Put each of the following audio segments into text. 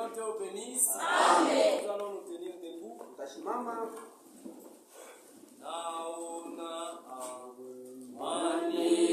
Seigneur te bénisse. Amen. Nous allons nous tenir debout. Tutasimama. Naona Amani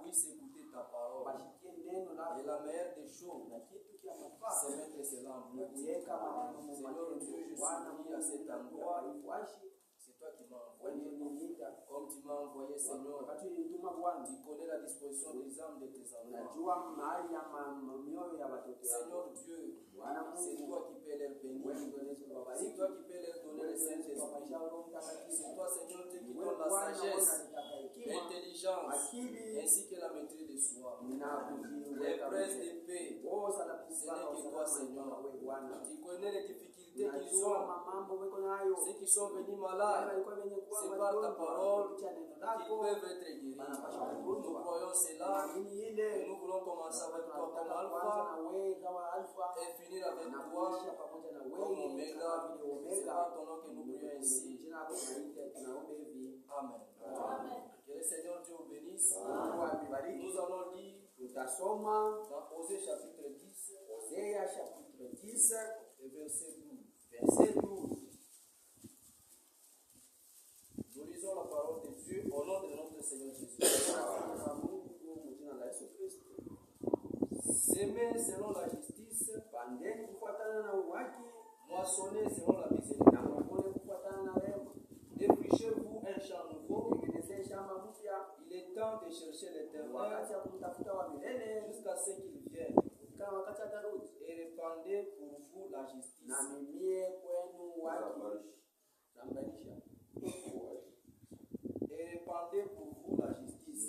puisse écouter ta parole. Et la meilleure des choses, c'est mettre cela en pratique. Seigneur Dieu, je suis venu à cet endroit. C'est toi qui m'as envoyé. Comme tu m'as envoyé, Seigneur, tu connais la disposition des âmes de tes enfants. Seigneur Dieu, c'est toi qui peux leur bénir. C'est toi qui peux leur donner le Saint-Esprit. C'est toi, Seigneur Dieu, qui donne la sagesse, l'intelligence, ainsi que la maîtrise de soi. Les presses de paix, ce n'est que toi, Seigneur. Tu connais les difficultés qu'ils ont. Ceux qui sont venus malades, c'est par ta parole qu'ils peuvent être guéris. Nous croyons cela et nous voulons commencer avec toi comme Alpha et finir avec toi comme Oméga. C'est par ton nom que nous prions ainsi. Amen. Que le Seigneur Dieu vous bénisse. Nous allons lire dans Osée chapitre 10, et verset 12. Nous lisons la parole de Dieu au nom de notre Seigneur Jésus. S'aimer selon la justice, moissonner selon la miséricorde. Défrichez-vous un champ nouveau. Il est temps de chercher l'Éternel jusqu'à ce qu'il vienne. Et répandez pour vous la justice. Et répandez pour vous la justice.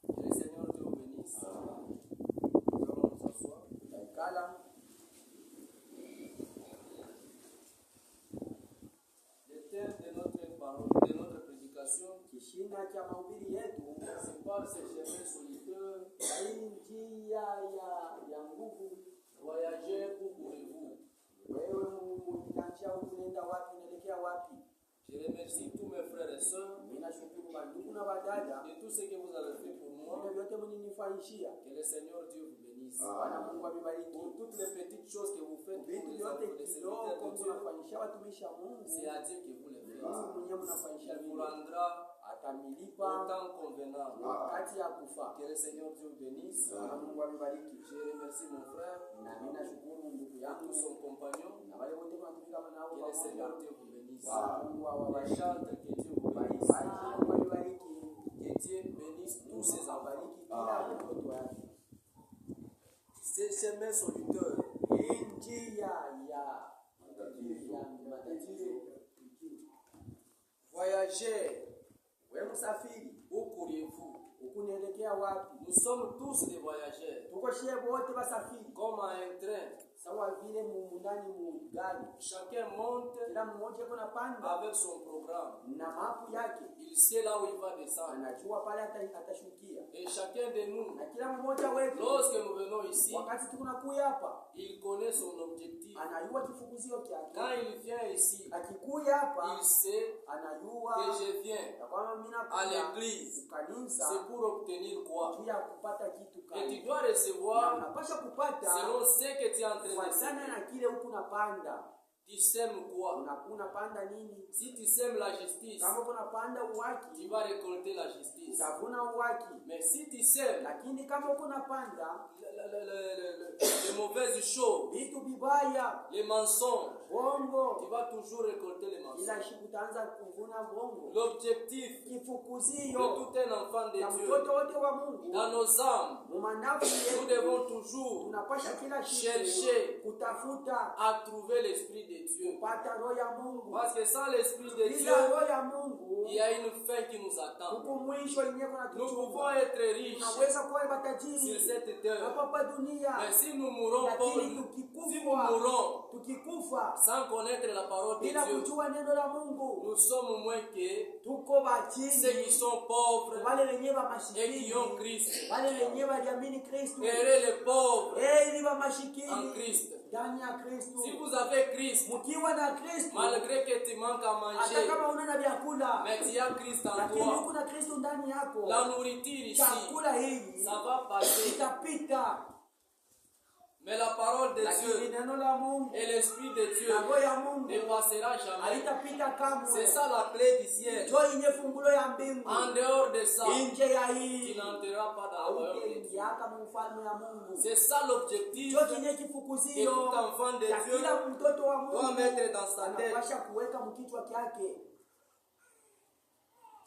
Que le Seigneur Dieu vous bénisse. Nous allons nous asseoir. Le thème de notre parole, de notre prédication, c'est par ce chemin solitaire. Voyagez, où courez-vous? Je remercie tous mes frères et sœurs de tout ce que vous avez fait pour moi. Que le Seigneur Dieu vous bénisse. Pour toutes les petites choses que vous faites pour les serviteurs de Dieu, c'est à Dieu que vous les faites. Il vous rendra autant convenable. Que le Seigneur Dieu vous bénisse. Je remercie mon frère et tous son compagnon. Que le Seigneur Dieu vous bénisse. Les chantres, que Dieu vous bénisse. Que Dieu bénisse tous ses enfants. C'est chemin solitaire. Voyagez. Où courriez-vous? Nous sommes tous des voyageurs. Comme à un train. Chacun monte avec son programme. na mapu yake, Il sait là où il va descendre. anajua pale atashukia. Et chacun de nous, Na kila mmoja wetu lorsque nous venons ici, wakati tunakuya hapa, il connaît son objectif. anajua kifukuzio Quand chake. il vient ici, Akikuya hapa, il sait anajua que je viens ya kwamba mimi à nakuja l'église, kanisa c'est pour obtenir quoi? juu ya kupata kitu Et kali. tu dois recevoir Unapasha kupata selon ce que tu es en train de kufuatana semer. na kile huku unapanda. Tu sèmes quoi? Unapanda nini? Si tu sèmes la justice, Kama unapanda tu uwaki, vas récolter la justice. utavuna uwaki. Mais si tu sèmes Lakini kama uko unapanda les mauvaises choses, vitu vibaya, les mensonges, tu bongo, vas toujours récolter les ila mensonges. siku utaanza kuvuna bongo. L'objectif de Kifukuzio tout un enfant de na Dieu, mtoto wote wa Mungu dans nos âmes, mumanafu nous yetu, devons toujours tunapasha kila siku chercher kutafuta à trouver l'Esprit de Dieu. kupata roho ya Mungu. Parce que sans l'Esprit de Dieu, Bila roho ya Mungu il y a une fin qui nous attend. huko mwisho yenyewe kuna Nous pouvons tuchunga. être riches Tunaweza kuwa sur matajiri cette terre. hapa pa dunia, Mais si nous mourons lakini si nous tukikufa mourons sans connaître la parole de bila Dieu, kujua neno la Mungu, nous sommes moins que tuko ceux bachini, qui sont pauvres wale wenyewe wa et qui ont mashikini, Christ. wale wenyewe waliamini Kristo. Heureux les pauvres Ili wa en mashikini Christ. ndani ya Kristo. Si vous avez Christ, Mkiwa na Kristo, malgré que tu manques à hata manger, kama una na vyakula, mais tu as Christ en lakini toi, huko na Kristo ndani yako, la nourriture ici, chakula hii ça va passer. itapita, Mais la parole de lakini Dieu neno la Mungu et l'Esprit de Dieu na roho ya Mungu ne passera jamais. haitapita kamwe. C'est ça la clé du ciel. Ndio yenye fungulo ya mbingu. En dehors de ça, Nje ya tu hii n'entreras pas dans le royaume de Dieu. hautaingiaka mufalme ya Mungu. C'est ça l'objectif Ndio yenye que kifukuzio tout enfant de ya Dieu kila mtoto wa doit Mungu mettre dans sa tête. anapasha kuweka mkichwa kyake.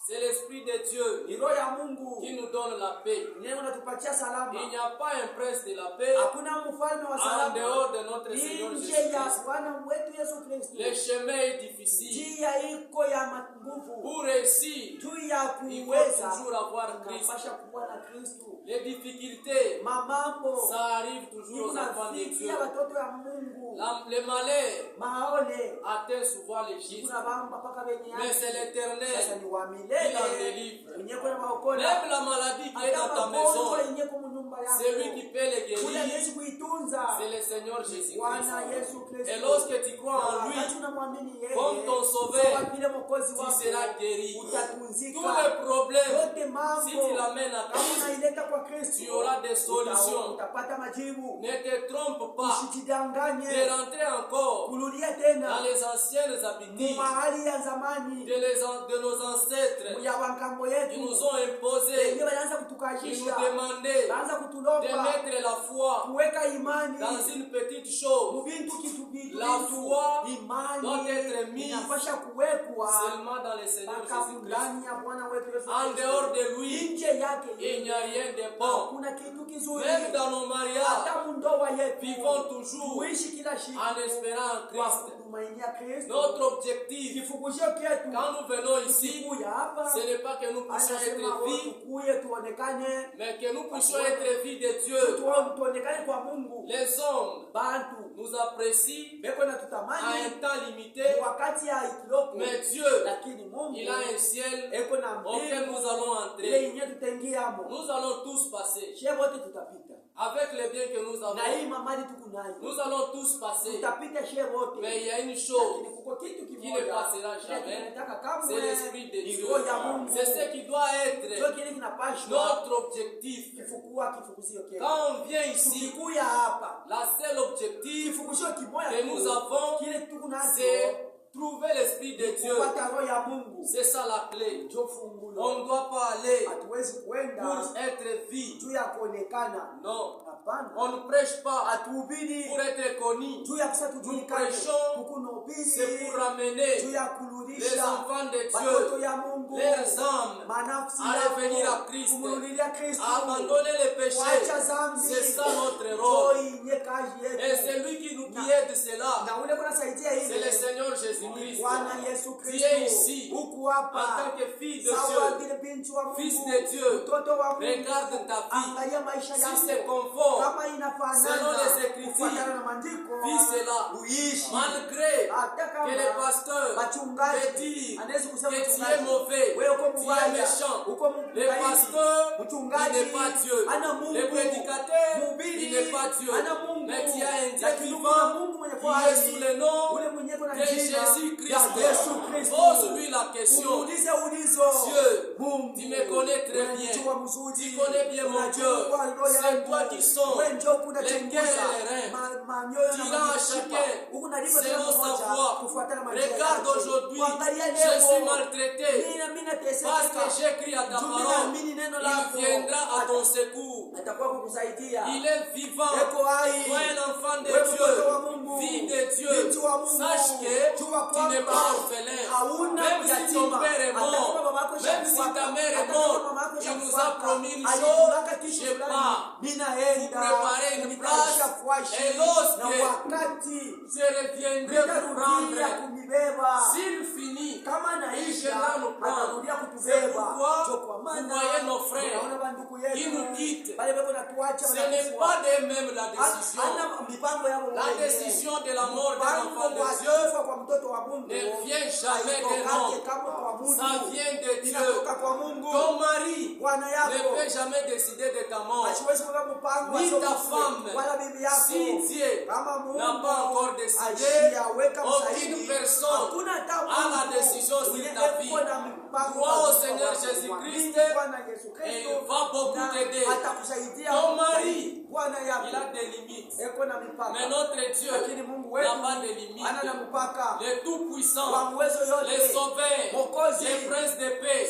C'est l'Esprit de Dieu Ni roho ya Mungu qui nous donne la paix. ndiye anatupatia salama. Il n'y a pas un prince de la paix Hakuna mfalme wa en salama dehors de notre Seigneur nje ya Jésus-Christ. Bwana wetu Yesu Kristo. Le chemin est difficile. Njia iko ya nguvu. Pour réussir, Juu ya il faut kuweza toujours avoir Christ. tunapasha kuwa na Kristo. Les difficultés, Mamambo ça arrive toujours aux enfants de Dieu. inafikia watoto ya Mungu. Le malheur Maone atteint souvent les justes. kuna bamba paka benye Mais yake. c'est Sasa l'Éternel ni wa qui en milele délivre. wenye kuna maokola. Même la maladie qui est dans ta Hata maison, magonjwa yenye kwa nyumba yako. c'est lui qui peut les Kuna guérir. Yesu kuitunza. C'est le Seigneur Jésus-Christ. Bwana Yesu Kristo. Et lorsque tu crois en Na lui, wakati unamwamini yeye, comme ton sauveur, kama vile mwokozi tu wako, seras guéri. utatunzika. Tous les problèmes, Yote mambo si tu l'amènes à kama Christ, unaileta kwa Kristo, tu auras des solutions. utapata majibu. Ne te trompe pas Usijidanganye de rentrer encore kurudia dans tena les anciennes habitudes mahali ya zamani de nos ancêtres ya wangambo qui yetu nous ont imposé, wenyewe walianza qui nous kutukashisha, demandaient wanaanza de kutulomba mettre la foi kuweka imani dans une petite chose. mubintu kitu bitu. La foi Imani doit être mise inapasha kuwekwa seulement dans le Seigneur mpaka Jésus-Christ. ndani ya Bwana wetu Yesu En Kristo. dehors de lui, Nje yake il n'y a rien de bon. hakuna kitu kizuri. Même dans nos mariages, Hata mundoa yetu vivons toujours tuishi kila siku en espérant en kwa Christ. kutumainia Kristo. Notre objectif, Kifukuzio chetu quand nous venons ici, kuja hapa ce n'est pas que nous puissions anasema être vus, tukuye tuonekane, mais que nous puissions être vus de Dieu. tuonekane kwa Mungu. Les hommes Bantu nous apprécient beko na à tutamani un temps limité, wakati ya ikilopo, mais Dieu, lakini Mungu il a un ciel eko na auquel nous allons ile entrer. yenye tutaingiamo. Nous allons tous passer. She wote tutapita Avec les biens que nous na hii avons, mamali tuko nayo, nous allons tous passer. tutapita she wote. Mais il y a une Lakini chose kuko kitu qui ne kimoja passera kile jamais, kinataka kamwe, c'est l'Esprit de ni Dieu. roho ya Mungu. C'est ce qui doit Ndio être kile kinapashwa notre objectif. kifukuzio kile. Quand on vient ici, Tukikuya hapa la seule objectif kifukuzio kimoja que nous avons, kile tuko nacho c'est trouver l'Esprit de Dieu. kupata roho ya Mungu. C'est ça la clé. Ndio fungulo. On ne doit pas aller Hatuwezi kwenda pour être vu. juu ya kuonekana. Non. Hapana. On ne prêche pas Hatuhubiri pour être connu. juu ya kusa tujulikane. prêchons, Tukunahubiri C'est pour ramener juu ya les kurudisha enfants de watoto Dieu, ya Mungu, leurs âmes, manafsi à yako, revenir à Christ, kumrudilia Kristo, à abandonner les péchés. kuacha zambi. C'est ça notre rôle. Ndio yenye kazi yetu. Et c'est lui qui aide cela. Na ule kuna saidia C'est le ile Seigneur ni Jésus-Christ. Jésus-Christ. Bwana Yesu Tu es Kristo, ici huku en hapa tant que fille de sawa Dieu, vile binti wa Mungu, fils de Dieu. mtoto wa Mungu. Regarde ta vie. Angalia maisha Si yako c'est conforme kama selon inafanana les Écritures, kufuatana na maandiko, vis cela. uishi Malgré hata que les kama pasteurs te wachungaji disent anaweza kusema que tu es mchungaji mauvais, wewe uko tu es mbaya, méchant. uko Le mkaidi. pasteur, il Mchungaji n'est pas Dieu. ana Mungu. Le prédicateur, Mhubiri il n'est pas Dieu. ana Mungu. Mais tu as un Dieu Lakini vivant kuna Mungu mwenye qui est sous le nom ule mwenye kuna de jina Jésus-Christ. ya Yesu Kristo. Pose-lui la question. Umuulize ulizo. Dieu, Mungu, tu me connais très bien. unanijua mzuri. Tu connais bien mon Dieu. Unajua roho C'est yangu. toi qui sondes Wewe ndio les unachunguza cœurs et les reins. manyoyo Tu na rends à mishipa. chacun Unalipa kila selon sa mmoja foi. kufuatana na majina Regarde yake. aujourd'hui, Kuangalia je leo, suis maltraité mimi nateseka. parce que j'écris à ta Juu parole. ninaamini neno lako. Il viendra à ton secours. Atakuwa kukusaidia. Il est vivant. Eko hai. Toi, un enfant de Wewe mtoto wa Dieu, Mungu. fille de Binti Dieu, wa Mungu. sache que Jua tu n'es kwamba pas orphelin. hauna Même si ton yatima. père est Hata kama mort, babako même si shakufa, ta mère est hata kama morte, mamako il nous shakufa, a promis une alituambia chose, kitu je fulani. pars Ninaenda préparer une nitaisha place, fuashi, et lorsque na wakati je reviendrai vous prendre. nitarudia kunibeba. S'il finit, Kama il naisha viendra nous prendre. atarudia C'est kutubeba. pourquoi Ndio kwa vous maana voyez nos frères, unaona bandugu ils yetu nous quittent. bale beko natuacha Ce n'est wanakufa. pas d'eux-mêmes la décision. Ana mipango yao La wenyewe. décision de la mort d'un Mpango enfant wa de Dieu kufa kwa mtoto wa Mungu ne vient jamais de haitokake l'homme. kama kwa Mungu. Ça vient de Dieu. Inatoka kwa Mungu. Ton mari Bwana ne yako peut jamais décider de ta mort. asiwezi kuweka mpango Ni wa ta soko femme. wala bibi yako. Si Dieu Kama Mungu n'a pas encore décidé, asiyaweka aucune msaidi, personne hakuna hata a la Mungu décision sur mwenye ta vie. eko na mipango Crois au kwa Seigneur watu. Jésus-Christ Mwamini Bwana Yesu et Kristo il va beaucoup na t'aider. atakusaidia. Ton mari, Bwana il yako a des limites. eko na mipaka. Mais notre Dieu Lakini Mungu n'a wetu pas de limites. ana na mpaka Le Tout-Puissant, kwa uwezo yote. les sauveurs, Mwokozi. les princes de paix,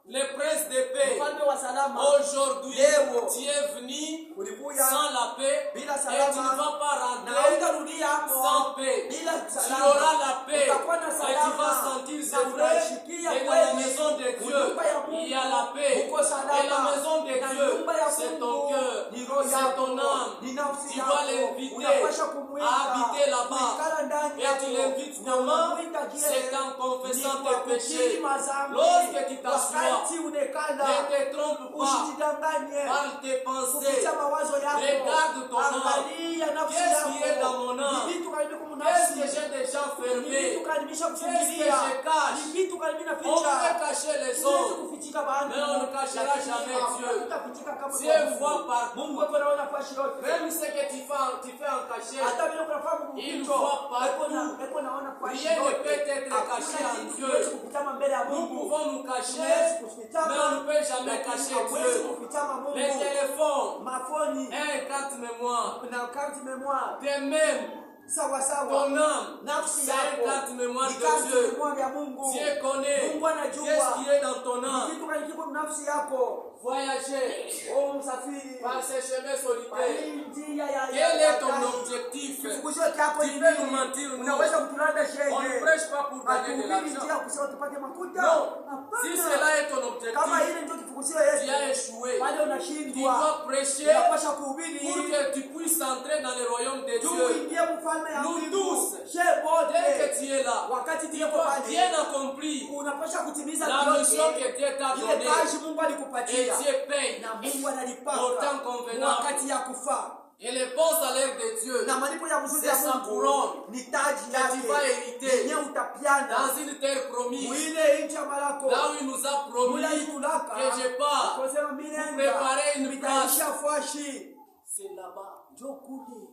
les princes de paix. Mfalme wa salama Aujourd'hui, Leo. tu es venu ulikuja sans la paix et tu bila ne salama vas pas na rentrer hautarudia hapo sans paix. bila Tu salama. auras la paix Utakuwa na et tu salama vas sentir na c'est vrai utashikia et dans kweli. la maison de Dieu Nyumba ya Mungu il y a la paix uko salama. et la maison de Na Dieu nyumba ya c'est Mungu ton cœur, ni roho c'est yako, ton âme. ni nafsi Tu yako. dois l'inviter Unapaswa kumwita, à habiter là-bas kuikala ndani et yako. tu l'invites Na comment? unamwita je? C'est en confessant Ni kwa tes péchés. kukiri mazambi. Lorsque tu t'assois, Wakati unekala ne te trompe pas usijidanganye par tes pensées. kupitia mawazo yako. Regarde ton âme. Angalia nafsi Qu'est-ce yako. qui est dans mon âme? Ni vitu karibia Qu'est-ce kumunafsi. que j'ai déjà Ni fermé? vitu karibisha Qu'est-ce que kufungilia. je cache? Ni vitu karibia On naficha. peut cacher les Siwezi hommes, kufichika bantu. mais on ne cachera Lakini jamais Dieu. hatutafichika kama Dieu kwa Mungu. voit partout. Mungu wewe anaona kwa yote. Même ce que tu fais en cachet, Hata vile unafahamu Il mficho. voit partout. Eko naona kwa Rien ne yote. peut être Hakuna caché en kitu Dieu. kiwezi kupitama mbele ya Nous Mungu. pouvons nous cacher, Huwezi kufichama, mais on ne peut jamais lakini cacher hauwezi Dieu. kupitama Mungu. Les téléphones, Mafoni un carte mémoire, na carte mémoire de même, sawa sawa. ton âme, Nafsi c'est un yako carte mémoire ni de carte Dieu. mémoire ya Mungu. Dieu connaît Mungu anajua qu'est-ce qui est dans ton ni âme. kitu gani kiko nafsi yako. Voyager Oh msafiri, par ces chemins kwa solitaires. hii njia ya Quel est ton kazi. objectif? Kifukuzio chako Tu ni peux nous nini? mentir, nous. Unaweza kutulanda On ne shehe. prêche pas pour gagner de Hatuhubiri njia l'argent. kusema tupate makuta. Non. Hapana. Si cela est ton Kama objectif, ile ndio kifukuzio tu yetu, as échoué. pale Tu unashindwa. dois prêcher Unapaswa pour kuhubiri que tu puisses entrer dans le royaume de juu Dieu. uingie mfalme ya Nous mbingu. tous, Shehe Dès wote que tu es là, wakati tu tulipo dois pale bien accomplir unapaswa kutimiza la mission yote que Dieu t'a ile donnée. kazi Mungu Et alikupatia Dieu paye na Mungu au analipaka temps convenable. wakati ya kufa. Et le bon salaire de Dieu, Na malipo ya mzuri c'est ya sa Mungu couronne ni taji que tu vas yake hériter yenye utapiana dans une terre promise. mwile nchi ya malako Là où il nous a promis mula itulaka que je pars kusema pour minenda préparer une place. mitaisha fwashi C'est là-bas. njo kule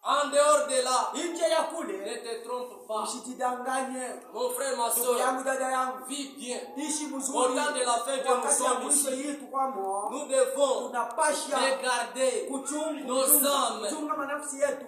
En dehors de là, nje ya ne kule te trompe pas. usitidanganye. Mon frère, ma Ndugu soeur, yangu dada yangu vis bien. ishi Au mzuri temps de la fin que nous wakati ya sommes mwisho ici, hii tukwamo nous devons tunapasha regarder, Nos âmes. kuchunga manafsi yetu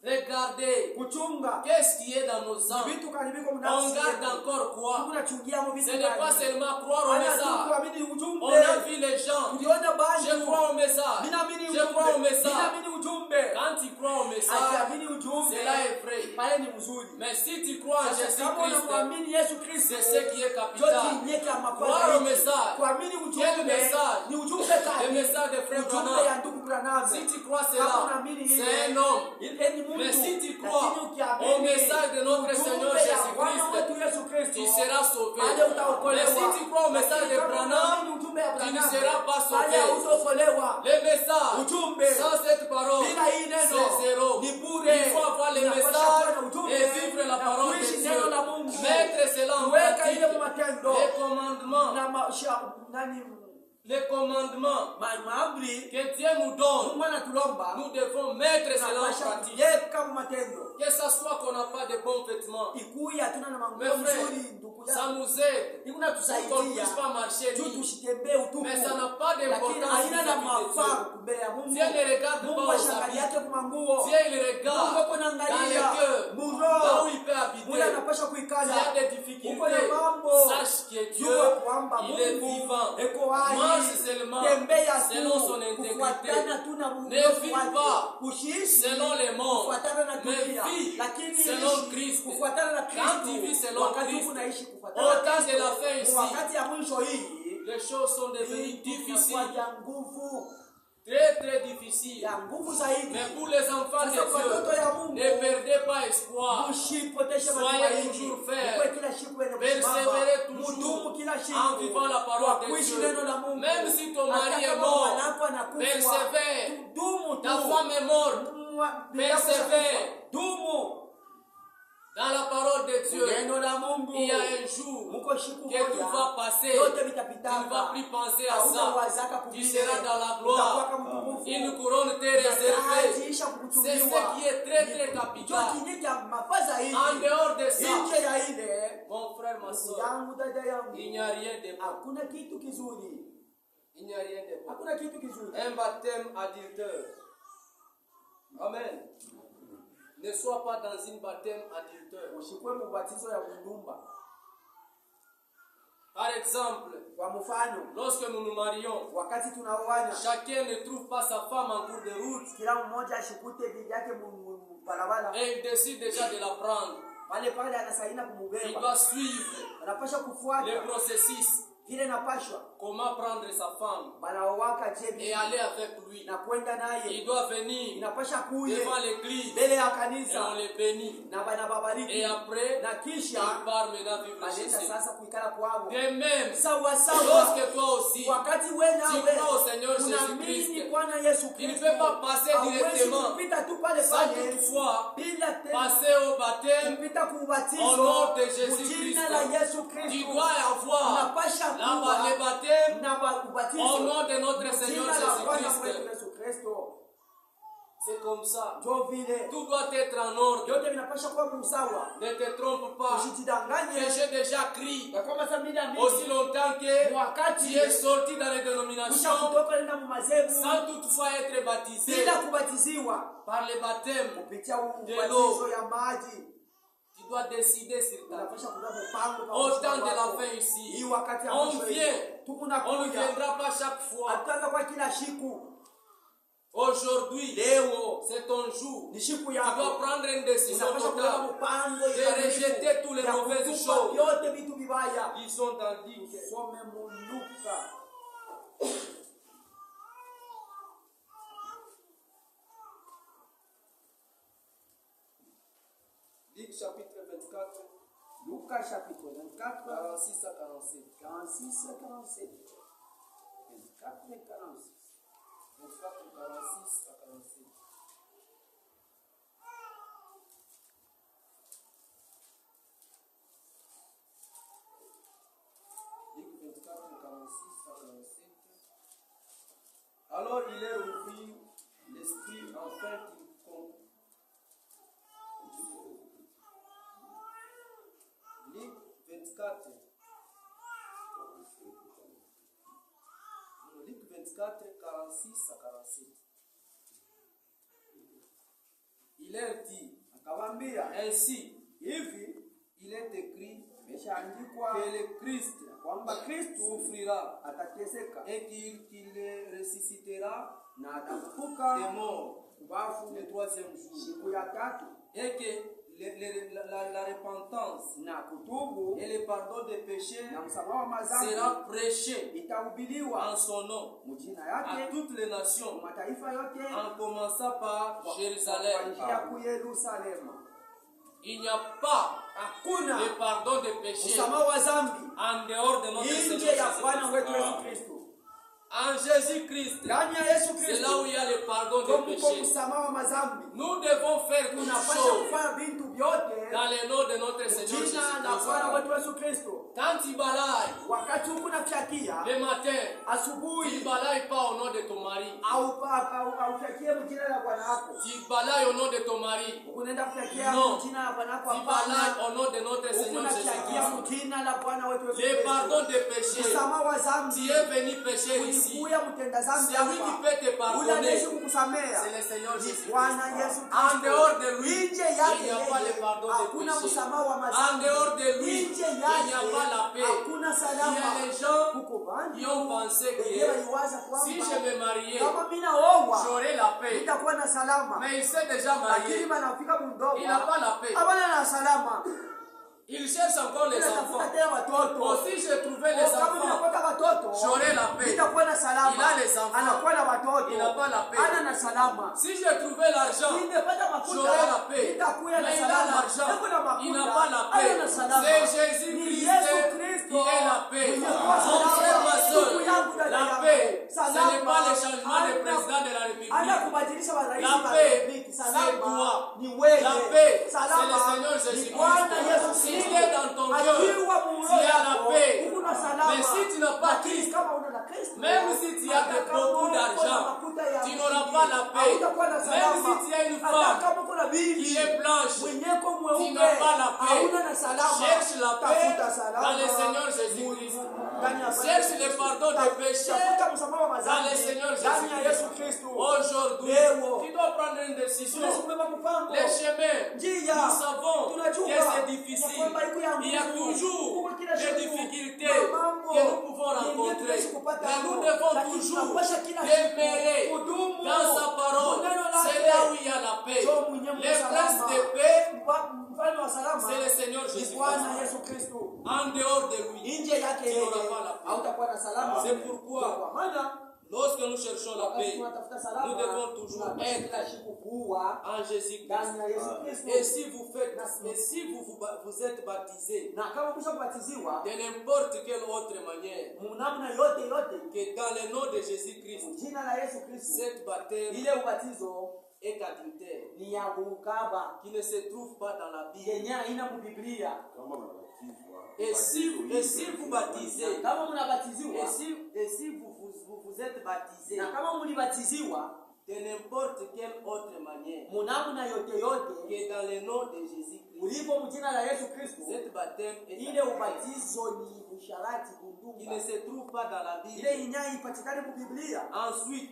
regarder kuchunga qu'est-ce qui est dans nos âmes. vitu karibiko On mnafsi garde yetu encore quoi? tunachungia mu vitu Ce n'est pas seulement croire au ana tu message. kuamini On ujumbe a vu les gens. uliona Je bantu crois au message. ninaamini Je crois au ujumbe message. ninaamini ujumbe Quand tu crois au message, akiamini ujumbe cela est vrai. pale ni mzuri. Mais si tu crois en Sasa kama Jésus-Christ, unamwamini Yesu Kristo c'est ce qui est yote capital. nyeke ya Croire au mapana message. kuamini Quel ujumbe message? ni ujumbe Le kali message de frère ujumbe Branham. ya ndugu Branham Si tu crois kama cela, c'est un homme. Mais si tu crois au message de notre Seigneur Jésus-Christ, tu seras sauvé. Mais si tu crois au message de Branham, tu ne seras pas sauvé. Le message, sans cette parole, c'est zéro. Il faut avoir le message et vivre la parole de Dieu. Mettre cela en pratique. Les commandements que Dieu nous donne, nous devons mettre cela en pratique. Que ce soit qu'on n'a pas de bons vêtements. Mais frère, ça nous aide pour qu'on ne puisse pas marcher nu. Mais ça n'a pas d'importance. Dieu ne regarde pas aux habits. Dieu il regarde dans les cœurs, là où il peut habiter. S'il y a des difficultés, sache que Dieu, il est vivant. Marche seulement selon son intégrité. Ne vis pas selon les morts, mais vis selon Christ. Quand tu vis selon Christ, au temps de la fin ici, les choses sont devenues difficiles. Très très difficiles. Mais pour les enfants de Dieu, ne perdez pas espoir. Soyez toujours fermes. Persévérez toujours en vivant la parole de Dieu. Même si ton mari est mort, persévère. Ta femme est morte, persévère. Dans la parole de Dieu, il y a un jour que tu vas passer, tu ne vas plus penser à ça, tu seras dans la gloire, une couronne t'est réservée. C'est ce qui est très très capital. En dehors de ça, mon frère, ma soeur, il n'y a rien de bon. Il n'y a rien de bon. Un baptême adultère. Amen. Ne sois pas dans une baptême adultère. Par exemple, lorsque nous nous marions, chacun ne trouve pas sa femme en cours de route et il décide déjà de la prendre. Il doit suivre le processus. Comment prendre sa femme et aller avec lui. Il doit venir devant l'église et on le bénit. Et après, il part maintenant vivre chez lui. De même, lorsque toi aussi, tu crois au Seigneur Jésus-Christ, il ne peut pas passer directement sans toutefois passer au baptême au nom de Jésus-Christ. Tu dois avoir le baptême au nom de notre Seigneur Jésus-Christ. C'est comme ça. Tout doit être en ordre. Ne te trompe pas. Que j'ai déjà crié aussi longtemps que tu es sorti dans les dénominations sans toutefois être baptisé par le baptême de l'eau. Tu dois décider sur ta vie. Au temps de la fin ici, on vient. On ne viendra pas chaque fois. Aujourd'hui, c'est ton jour. Tu dois prendre une décision totale de rejeter toutes les mauvaises choses. Ils sont dans Luc. Luc chapitre 24. Lucas chapitre 24, 46 à 47. 46 à 47. 24 et 46. 24, 46 à 47. Luc 24, 46 à 47. Alors il est ouvert l'esprit afin qu'il compte. Luc 24. Luc 24, 46 à 47. Il est dit, ainsi, il est écrit que le Christ souffrira et qu'il ressuscitera des morts le troisième jour. Et que la repentance na kutubu et le pardon des péchés na msamaha wa madhambi sera prêché itahubiriwa en son nom mjina à yake toutes les nations, mataifa yote en commençant par kwa Jérusalem. njia ku Yerusalemu. Il n'y a pas Hakuna de pardon des péchés msamaha wa dhambi en dehors de notre Seigneur nje ya Bwana Jésus-Christ. wetu Yesu Kristo. En Jésus-Christ, Ndani ya Yesu c'est là Kristo où il y a le pardon ndio des kuko péchés. msamaha wa madhambi. Nous devons faire toutes Tunapaswa choses kufanya vitu vyote dans le nom de notre Seigneur jina la Jésus-Christ. Bwana wetu Yesu Kristo. Quand tu balayes Wakati huku nafikia le matin, tu asubuhi ne balayes pas au nom de ton mari. au fikie jina la Bwana wako. Tu balayes au nom de ton mari. Unaenda kufikia Non. jina la Bwana wako Tu balayes hapana. au nom de notre Seigneur Unafikia Jésus-Christ. jina la Bwana wetu Yesu Le Kristo. pardon des péchés. Msamaha wa Tu dhambi. es venu pécher ici. Ulikuya mtenda dhambi C'est lui qui hapa. peut te Ule pardonner. anaweza kukusamea. C'est le Seigneur Jésus-Christ. Bwana Yesu En Kristo. dehors de lui, Nje il yake n'y a pas le yeye, pardon hakuna des péchés. msamaha wa En madhambi. dehors de lui, il Nje n'y a yake pas la paix. hakuna Il y salama. a les gens Kuko bantu qui ont pensé wenyewe que waliwaza si kwamba je me mariais, kama mimi naoa j'aurai la paix. nitakuwa na salama. Mais il s'est déjà Lakini marié. manafika mundoa Il n'a pas la paix. habana na salama. Il cherche encore les Tafuta enfants. tena watoto. Aussi, j'ai trouvé les Kama enfants. ninapata watoto J'aurai la paix. nitakuwa na salama. Il a les enfants. Anakuwa na watoto. Il n'a pas la paix. Ana na salama. Si j'ai trouvé l'argent, Nimepata mafuta. j'aurai la paix. Nitakuwa na Mais il a salama. l'argent. Niko na mafuta. Il n'a pas la Ana paix. na salama. C'est Ni Jésus-Christ Yesu Kristo qui est la paix. mwenye Mon kuwa salama. frère, ma soeur, Ndugu yangu, dada la yangu. paix, ce Salama. n'est pas le changement de Ana- président de la République. Ana kubadilisha marais La wa paix, Republiki. c'est Salama. toi. Ni wewe. La paix, Salama. c'est le Seigneur Ni Jésus-Christ. Bwana Yesu S'il Kristo. est dans ton cœur, Akiwa muroho tu as la yako, paix. uko na salama. Mais si tu n'as pas Lakini Christ, kama una na Kristo, même si tu as hata kama beaucoup uko na d'argent, mafuta ya tu mingi, n'auras pas la paix. hautakuwa na Même salama. si tu as une Hata femme kama uko na bibi qui est blanche, mwenyeko tu mweupe, n'as pas la paix. hauna na salama. Cherche la paix Tafuta salama dans le Seigneur Jésus-Christ. ndani ya Bwana Cherche Yesu le Kristo. pardon des péchés Tafuta msamaha wa dans le madhambi Seigneur ndani ya Yesu Jésus-Christ. Kristo. Aujourd'hui, Leo. tu dois prendre une décision. Tunaweza kubeba mpango. Les chemins, Njia. nous savons Tunajua que c'est difficile. ya kwamba iko ya Il y a nguvu. toujours Kuko kila des siku difficultés mambo que nous pouvons yenye rencontrer. tunaweza kupata Mais nous hapo. devons Lakini toujours tunapasha kila demeurer siku kudumu dans sa parole. Neno lake. C'est là où il y a la paix. Njoo mwenye Le Mungu prince salama. de paix, Mfalme wa salama c'est le Seigneur ni Jésus-Christ. Bwana Yesu Kristo. En dehors de lui, Nje yake tu yeye n'auras pas la paix. hautakuwa na salama. C'est pourquoi, Kwa maana lorsque nous cherchons la wakati paix, tunatafuta salama, nous devons toujours tunapaswa être kila siku kuwa en Jésus-Christ. ndani ya Yesu Kristo. Et si vous faites, et si vous êtes baptisé Na kama ukisha kubatiziwa de n'importe quelle autre manière munamna yote que dans le nom de Jésus-Christ, jina la Yesu Kristo, cette baptême ile ubatizo est adultère, ni ya kukaba qui ne se trouve pas dans la Bible. yenye haina mu Biblia. Et si vous baptisez, Kama mnabatiziwa et si vous êtes baptisé na kama mlibatiziwa de n'importe quelle autre manière munamna yote yote que dans le nom de Jésus-Christ, ulipo mjina la Yesu Kristo, cette baptême est ile adultère, ubatizo ni usharati qui ne kundumba se trouve pas dans la Bible. ile inyai ipatikane mu Biblia. Ensuite,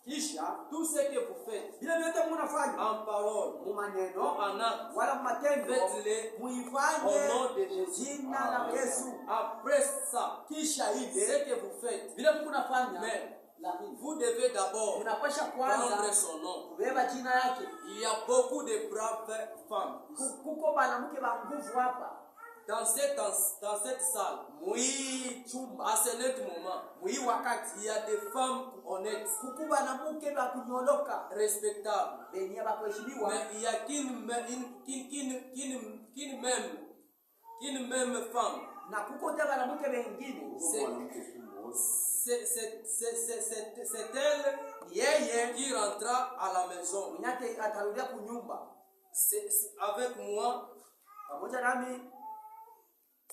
Kisha tout ce que vous faites vile vyote mnafanya en parole, mu maneno en acte, wala mu matendo faites-les muifanye au nom de Jésus. jina la Yesu. Après ça, Kisha ce ile que vous faites, vile mnafanya mais lakini vous devez d'abord mnapasha prendre kwanza son nom. kubeba jina yake. Il y a beaucoup de braves femmes ici. Kuko banamuke ba nguvu hapa Dans cette salle, mwi chumba à ce net moment, mwi wakati il y a des femmes honnêtes, kuko banamuke ba kunyoloka respectables. benye ba kuheshimiwa, Mais il y a qu'une même femme. na kuko tena banamuke wengine C'est elle yeye qui rentra à la maison. mnyake atarudia kunyumba C'est avec moi, pamoja nami,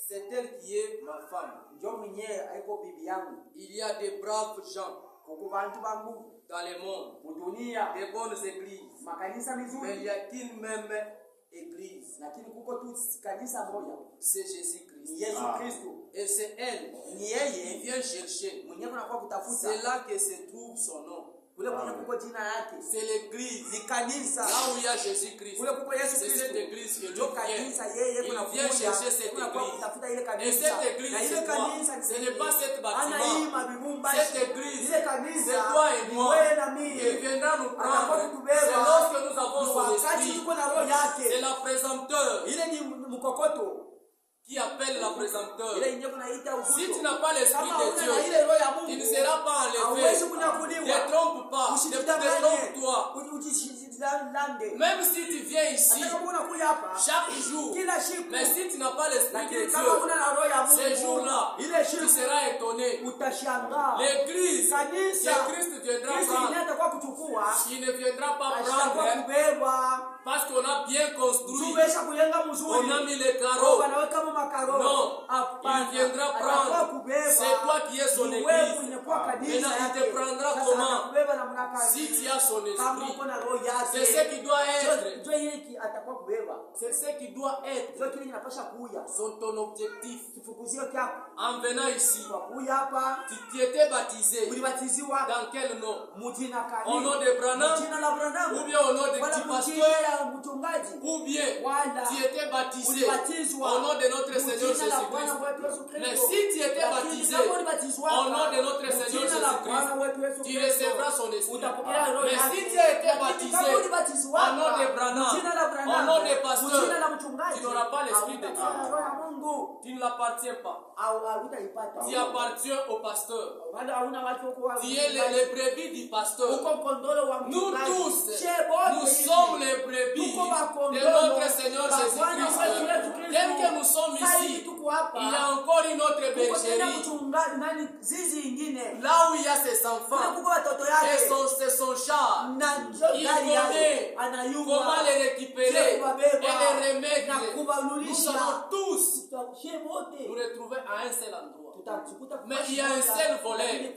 c'est elle qui est ma femme. njo mwenyewe aiko bibi yangu. Il y a des braves gens Kuko bantu bangu dans le monde, mudunia des bonnes églises. makanisa Mais il mizuri, n'y a qu'une même église. lakini kuko tu kanisa moja C'est ni Jésus-Christ. Yesu Kristo. Et c'est elle Ni qui yeye vient chercher. mwenyewe kunakuwa kutafuta C'est là que se trouve son nom. kule kwenye kuko jina yake, C'est l'église. ni kanisa Là où il y a Jésus-Christ. kule kuko Yesu C'est cette Kristo. église que Njo Dieu kanisa vient. yeye Il vient chercher cette kunakuwa église. kutafuta ile Et cette église, c'est toi. Ce n'est pas cette bâtiment. Cette église, c'est toi et moi. Il viendra nous prendre. C'est lorsque nous avons son esprit. C'est la présompteur qui appelle la présompteur. Si tu n'as pas l'esprit de Dieu, tu ne seras pas enlevé. Ne trompe pas, ne trompe-toi. Même si tu viens ici chaque jour, mais si tu n'as pas l'esprit de Dieu, ces jours-là, tu seras étonné. L'église que Christ viendra prendre, il ne viendra pas prendre parce qu'on a bien construit, on a mis les carreaux. Non, il viendra prendre. C'est toi qui es son église. Maintenant, il te prendra comment? Si tu as son esprit. C'est ce qui doit être. C'est ce qui doit être. Ton objectif. En venant ici, tu étais baptisé. Dans quel nom? Au nom de Branham? Ou bien au nom de petit pasteur? Ou bien tu étais baptisé au nom de notre Seigneur Jésus-Christ. Mais si tu étais baptisé au nom de notre Seigneur Jésus-Christ, tu recevras son esprit. Mais si tu as été baptisé au nom de Branham, au nom des pasteurs, tu n'auras pas l'esprit de Dieu. Tu ne l'appartiens pas. Tu appartiens au pasteur. Tu es les brebis du pasteur. Nous tous, nous sommes les brebis de notre Seigneur Jésus-Christ. Tel que nous sommes ici, il y a encore une autre bergerie. Là où il y a ses enfants et son char, il connaît comment les récupérer et les remettre. Nous sommes tous nous retrouver à un seul endroit. Mais il y a un seul volet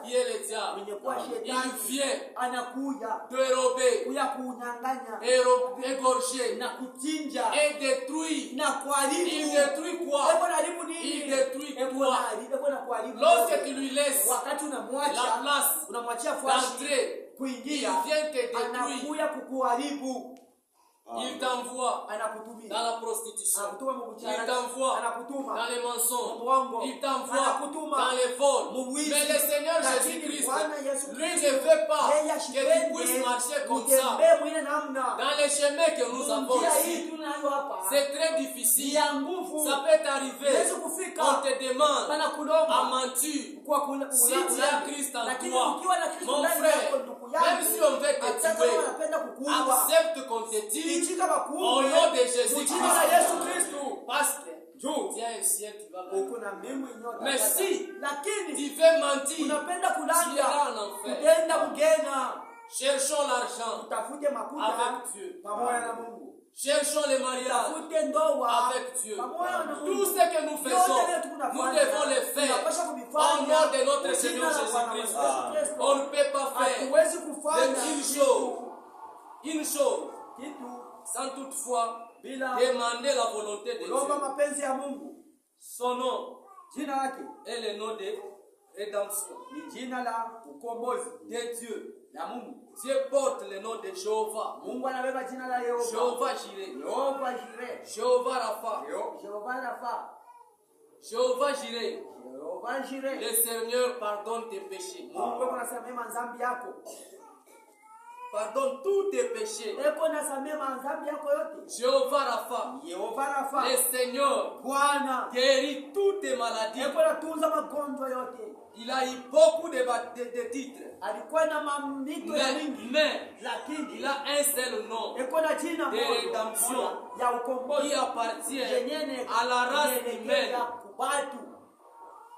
qui est le diable. Il vient dérober, égorger et détruire. Il détruit quoi? Il détruit quoi? Lorsque tu lui laisses la place d'entrer, il vient te détruire. Il t'envoie dans la prostitution. Il t'envoie dans les mensonges. Il t'envoie dans les vols. Mais le Seigneur Jésus-Christ, lui ne veut pas que tu puisses marcher comme ça. Dans les chemins que nous avons ici, c'est très difficile. Ça peut t'arriver. On te demande à mentir. Si tu as Christ en toi, mon frère, même si on veut te tuer, accepte qu'on te tue au nom de Jésus-Christ. Parce que tu as un ciel qui va gagner. Mais si tu veux mentir, tu iras en enfer. Cherchons l'argent avec Dieu. Cherchons les mariages avec Dieu. Tout ce que nous faisons, nous devons le faire au nom de notre Seigneur Jésus-Christ. On ne peut pas faire une chose sans toutefois demander la volonté de Dieu. Son nom est le nom de rédemption de Dieu. Dieu porte le nom de Jéhovah. Jéhovah Jireh. Jéhovah Rapha. Jéhovah Jireh. Le Seigneur pardonne tes péchés. Pardonne tous tes péchés. Jéhovah Rapha. Le Seigneur guérit toutes tes maladies. Il a eu beaucoup de titres. Mais il a un seul nom de rédemption qui appartient à la race humaine.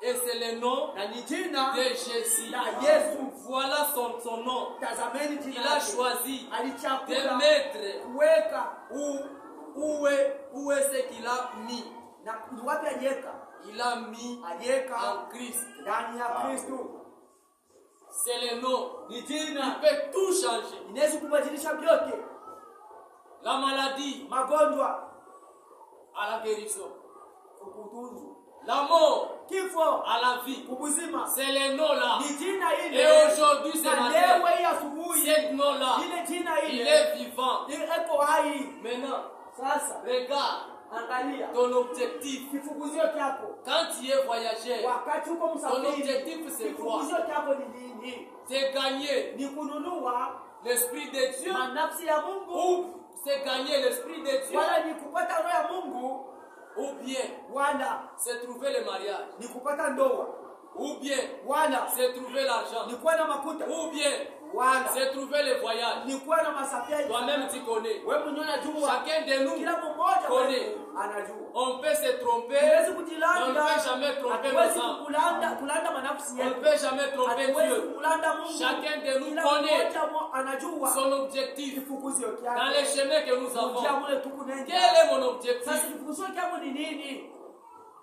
Et c'est le nom de Jésus. Voilà son nom. Il a choisi de mettre où est ce qu'il a mis. Il a mis en Christ. C'est le nom. Il peut tout changer. La maladie à la guérison. La mort à la vie. C'est le nom là. Et aujourd'hui, c'est ce nom là. Il est vivant. Maintenant, regarde. Angalia. Ton objectif. Kifukuzio chako. Quand tu es voyageur, Wakati uko ton msafiri. objectif c'est quoi? Kifukuzio chako ni nini? C'est gagner Ni kununua l'esprit de Dieu nafsi ya Mungu. ou c'est gagner l'esprit de Dieu Wala ni kupata roho ya Mungu. ou bien Wala c'est trouver le mariage ni kupata ndoa. ou bien Wala c'est trouver l'argent ni kuwa na makuta. ou bien Wala c'est trouver le voyage. ni kuwa na masafiri. Toi-même tu connais. Wewe mwenyewe unajua. Chacun de nous Kila mmoja connaît. anajua. On peut se tromper, Huwezi mais on kujilanda. ne peut jamais tromper Hatuwezi nos âmes. kulanda manafsi On ne yetu. peut jamais tromper Hatuwezi Dieu. kulanda Mungu. Chacun de nous Kila connaît mmoja anajua son objectif kifukuzio dans chake. les chemins que nous Njia avons. mule tukunenda. Quel est mon objectif Sasa kifukuzio chako ni nini?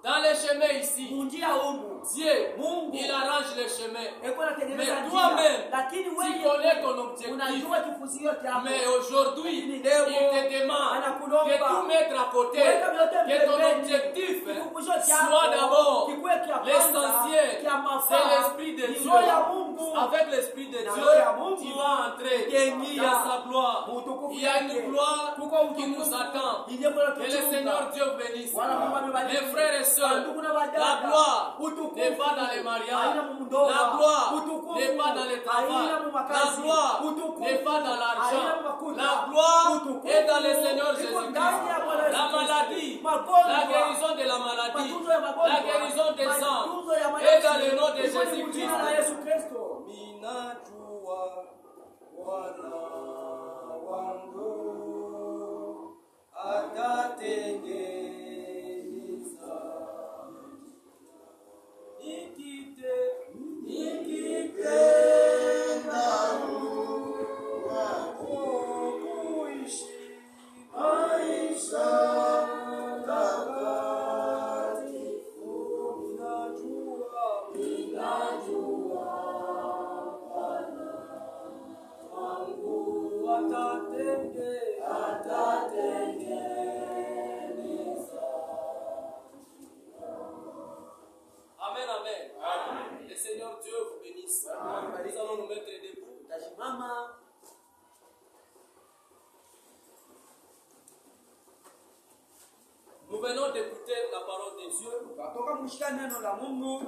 dans les chemins ici? Njia humu. Dieu, Mungu il arrange les chemins. eko natengeneza Mais njia. toi-même, Lakini tu wewe connais ton objectif. unajua kifukuzio chako. Mais aujourd'hui, il Ni te leo demande anakulomba de tout mettre à côté, kuweka vyote que ton pembeni. objectif Kifukuzio chako soit d'abord kikuwe kia kwanza, l'essentiel, kia mafaa, c'est l'esprit de ni Dieu. roho ya Mungu. Avec l'esprit de Na Dieu, roho ya Mungu tu vas entrer utaingia dans sa gloire. utukufu Il y a yake. une gloire Kuko qui utukufu nous attend. iliyokuwa Que le tuchunga. Seigneur Dieu bénisse. Wala Mungu amebariki. Mes frères et sœurs, Ndugu na wadada, la gloire utukufu n'est pas dans les mariages. haina mu ndoa. La gloire Utukufu n'est pas dans les travaux. haina mu La makazi. gloire Utukufu n'est pas dans haina l'argent. mu makuta. La gloire Utukufu est dans le Seigneur iko Jésus-Christ. ndani ya Bwana Yesu La Kristo. maladie, Magonjwa, la guérison de la maladie, matunzo ya magonjwa, la guérison des âmes matunzo ya est dans le nom de iko ni Jésus-Christ. jina la Yesu Kristo. Minajua Bwana wangu atatengeneza nikipenda kuishi maisha takatifu. Minajua Bwana wangu atatengeneza. Amen, amen. Le Seigneur Dieu vous bénisse. Nous allons nous mettre debout. Tasimama. Nous venons d'écouter la parole de Dieu. Katoka mshika neno la Mungu.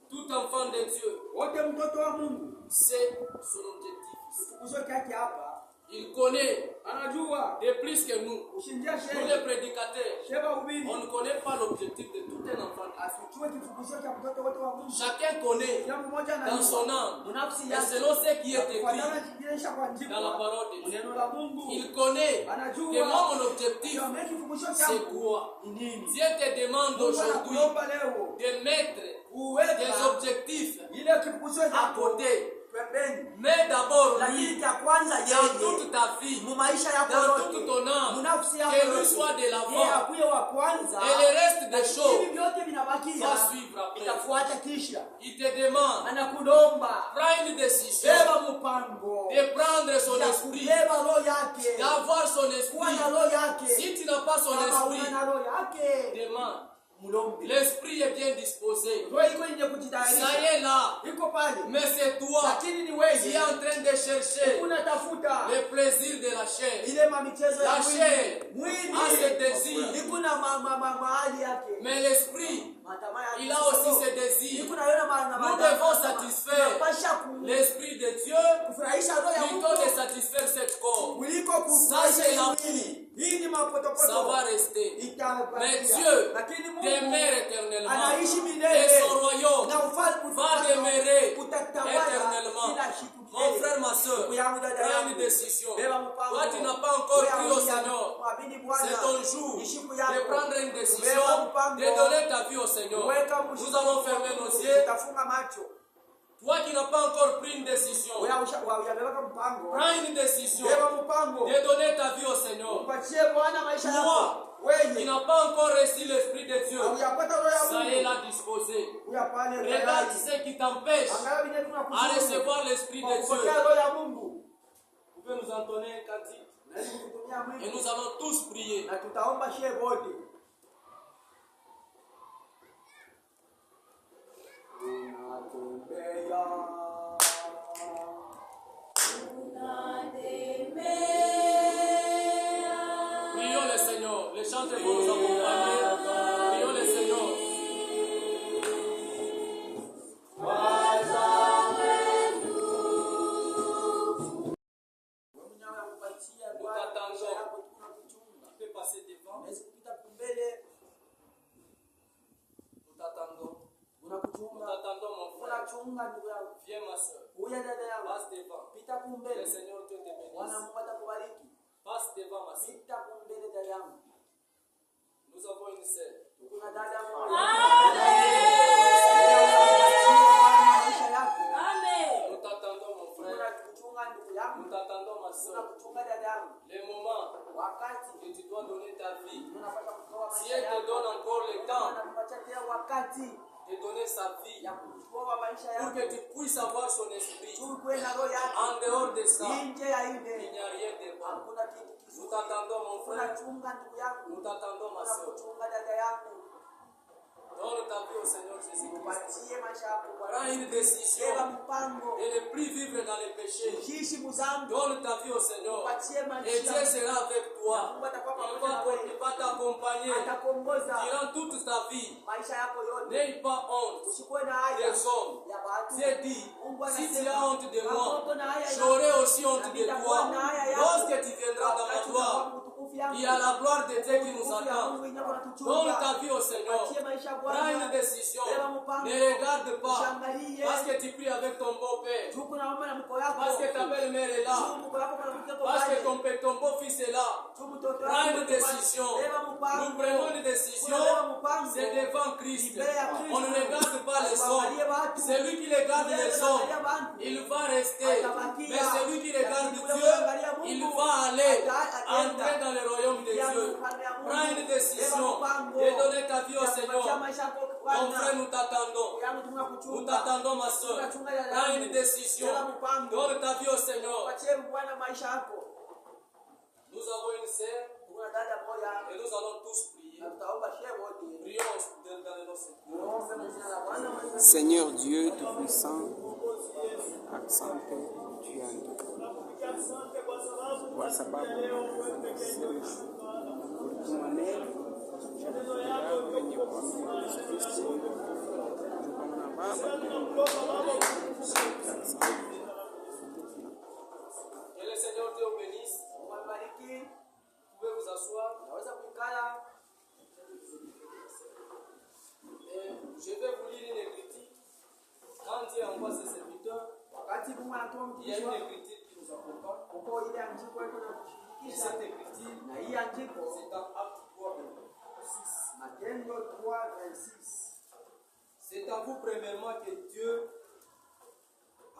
Tout enfant de Dieu, Wote mtoto wa Mungu. c'est son objectif. Kifukuzio chake hapa. Il connaît Anajua de plus que nous. ushindia Nous shehe. les prédicateurs, Sheba ubiri. on ne connaît pas l'objectif de tout un enfant. Asichue kifukuzio cha mtoto wote wa Mungu. Chacun connaît Kila mmoja dans anajua. son âme Munafsi et yake. selon ce qui est écrit Kufuatana na kijelisha kwa dans la njiko. parole de Dieu. Neno la Mungu. Il connaît Anajua. que moi, mon objectif, Kiameki kifukuzio c'est changu. quoi? Ni nini? Dieu te demande Mungu aujourd'hui anakuomba leo. de mettre Uweka des objectifs ile kifukuzio à chako côté. pembeni. Mais d'abord, Lakini lui, cha kwanza dans yeye. toute ta vie, Mu maisha yako dans yote. toute ton âme, Munafsi yako que lui yote. soit de Yeye l'avant akuye wa kwanza. et le reste des Hivi choses vyote vinabakia. va suivre après. Itafuata kisha. Il te demande, Anakulomba. prends une décision Beba mpango. de prendre son Ya esprit, kubeba roho yake. d'avoir son Kuwa esprit. na roho yake. Si tu n'as pas son Kama esprit, una na roho yake. demande. Mulombe. L'esprit est bien disposé. Roho iko yenye Ça kujitayarisha. y est là. Iko pale. Mais c'est toi Lakini ni qui wewe. es en train de chercher Unatafuta le plaisir de la chair. ile mamichezo ya La chair mwili. a ses désirs. Iko na mahali yake. Mais l'esprit, Matamaa yake. il a aussi ses désirs. Iko na yona Nous devons satisfaire Tunapasha l'esprit de Dieu kufurahisha roho ya plutôt de Mungu. satisfaire cette corps. Kuliko Ça, kufurahisha c'est la mwili. Hii ni Ça mapotopoto. va rester. Itabakia. Mais Dieu Lakini Mungu demeure éternellement. anaishi Et milele. son royaume Na ufalme va demeurer utatawala éternellement. kila siku. Mon frère, ma soeur, Siku yangu, dada prends yangu. une décision. Beba mpango. Toi, tu n'as pas encore Wewe cru au Seigneur. mwamini Bwana. C'est ton jour Ni siku de yako. prendre une décision, Beba mpango. de donner ta vie au Seigneur. Weka Nous allons fermer nos yeux. Utafunga macho. Toi qui n'as pas encore pris une décision, Wewe uyabeba mpango. prends une décision Beba mpango. de donner ta vie au Seigneur. Upatie Bwana maisha yako. Toi, qui Wewe n'as pas encore reçu l'Esprit de Dieu, uyapata roho ya ça est Mungu. là disposé. Uyapane roho Regarde yake. ce qui t'empêche Angalau vile à tunakushukuru. recevoir l'Esprit de Dieu. Kupokea roho ya Mungu. Vous pouvez nous entonner un cantique Na kutumia et mwili. nous allons tous prier. Na tutaomba shehe wote. Prions le Seigneur, les chants que nous avons chunga ndugu yangu. Viens ma soeur. Huya dada yangu. Passe devant. Pita Que le kumbele. Seigneur Dieu te bénisse. Bwana Mungu atakubariki. Passe devant ma soeur. Pita kumbele dada yangu. Nous avons une sœur. Kuna dada moja. Nous t'attendons mon frère. Kuchunga ndugu yangu. Nous t'attendons ma Kuna soeur. kuchunga dada yangu. Le moment Wakati que tu dois donner ta vie. tunapata kutoa Si maisha elle te yako. donne encore le temps Anakupatia tena wakati de donner sa vie ya kutoa maisha pour yako. que tu puisses avoir son esprit. Tuwe na roho yake. En dehors de ça, Nje ya il ile n'y a rien de bon. hakuna kitu Nous kizuri. t'attendons mon Kuna frère. chunga ndugu yangu. Nous t'attendons ma Kuna soeur. kuchunga dada yangu. Donne ta vie au Seigneur Jésus-Christ. Upatie maisha yako Prends Bwana. une décision Beba mpango. et ne plus vivre dans les péchés. Ukiishi muzambi. Donne ta vie au Seigneur. Upatie Et maisha. Dieu sera avec toi. Mungu atakuwa Il pamoja na wewe. va t'accompagner Atakuongoza durant toute ta vie. maisha yako yote. N'aie pas honte Usikuwe na haya des hommes. ya watu. Dieu dit, Mungu si tu anasema, as honte de moi, watoto na haya ya- j'aurai aussi honte de nitakuwa toi. na haya yako. Lorsque tu viendras dans ma Wakati gloire, utakuwa utukufu yangu. il y a la gloire de Dieu qui nous Utukufu ya attend. Mungu inakuwa inatuchunga. Donne ta vie au Seigneur. Upatie maisha ya Prends Bwana. une décision. Beba mpango. Ne regarde pas. Usiangalie. Parce que tu pries avec ton beau-père. Juu kuna mama na mko yako. Parce que ta belle-mère est là. Juu mko yako kuna mtoto Parce pale. que ton beau-fils est là. Juu mtoto Prends wako une yuko pale. décision. Beba mpango. Nous prenons une décision. Beba mpango. C'est devant Christ. Mbele ya Kristo. On ne regarde pas les Usiangalie hommes. watu. Celui qui regarde Wewe les unaangalia hommes, watu. il va rester. Atabakia. Mais celui qui regarde Lakini wewe Dieu, unaangalia Mungu. il va aller Ataenda. entrer dans le royaume de Ya Dieu. ufalme ya Mungu. Prends une décision Beba mpango. et donner ta vie au Ya kupatia Seigneur. maisha yako Mon Bwana. frère, nous t'attendons. Yangu tunakuchunga. Nous t'attendons, ma soeur. Prends une décision. Donne ta vie au Seigneur. Patie Bwana maisha yako. Nous avons une sœur Kuna dada moja et nous allons tous prier. na tutaomba shehe wote. Prions dans le nom de Tuombe kwa jina la Bwana mwenye Seigneur Dieu Tout-Puissant, asante juu ya ndugu, kwa sababu ulituma neno chaguo yako wenye kuamini Yesu Kristo. Tukamwona Baba, asante. Que le Seigneur Dieu vous bénisse. Mungu abariki. Vous pouvez vous asseoir. Naweza kuikala. Et je vais vous lire une critique. Quand Dieu envoie ses serviteurs, Wakati Mungu anatoa il y a mtumishi une wake, critique qui nous accompagne. uko ile andiko iko na Et kushirikisha. cette critique, Na hii andiko c'est dans Acte 3, verset 6. Matendo 3:26. C'est à vous, premièrement, que Dieu,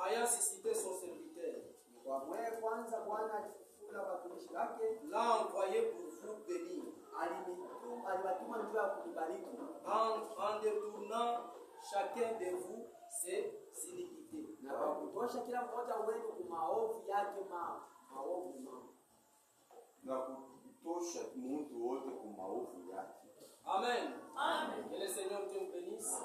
ayant suscité son serviteur, Kwa mwe kwanza Bwana alifufula watumishi wake, l'a envoyé pour vous bénir, aliwatuma njoo ya kutubariki. en détournant chacun de vous ses iniquités. Na kwa kutosha kila mmoja wenu kwa maovu yake maovu mao. na kutosha mtu wote kwa maovu yake. Amen. Amen. Que le Seigneur Dieu vous bénisse.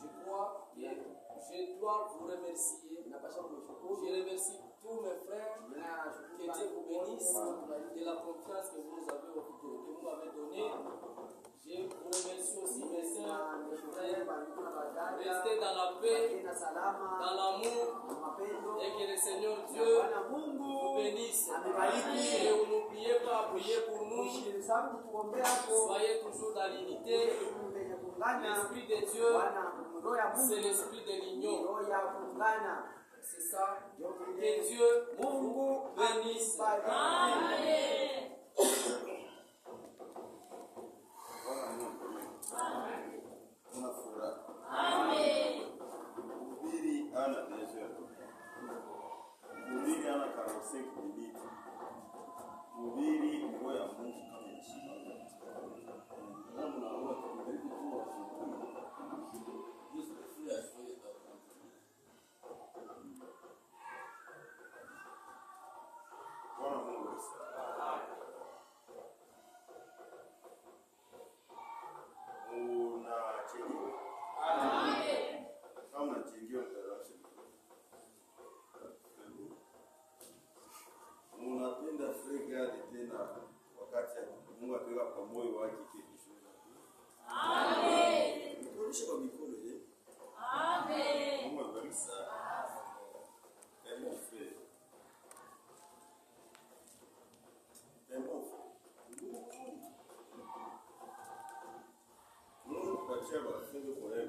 Je crois que je dois vous remercier. Napasha kumshukuru. Je remercie tous mes frères. Que Dieu vous bénisse de la confiance que vous nous avez, que vous m'avez donnée. Je vous remercie aussi mes sœurs, mes frères. Restez dans la paix, dans l'amour, et que le Seigneur Dieu vous bénisse. Et n'oubliez pas à prier pour nous. Soyez toujours dans l'unité. L'Esprit de Dieu, c'est l'Esprit de l'union. C'est ça. Que Dieu vous bénisse. Amen. Bwana Mungu, tuna furaha. Mhubiri ana desert. Mhubiri ana 45 minutes. Mhubiri nguo ya Mungu kama mshindi. Na mnaona tunabidi tu washukuru. Yesu Kristo asifiwe. Bwana Mungu asifiwe. Unachenjiwa. Amen. Kama unachenjiwa utarasha. Unapenda frega tena wakati Mungu ataweka kwa moyo wake kesho. Amen. Turudishe kwa mikono ye. Amen. Mungu abariki sana. Amen. Mungu katika wafungu kwa yeye.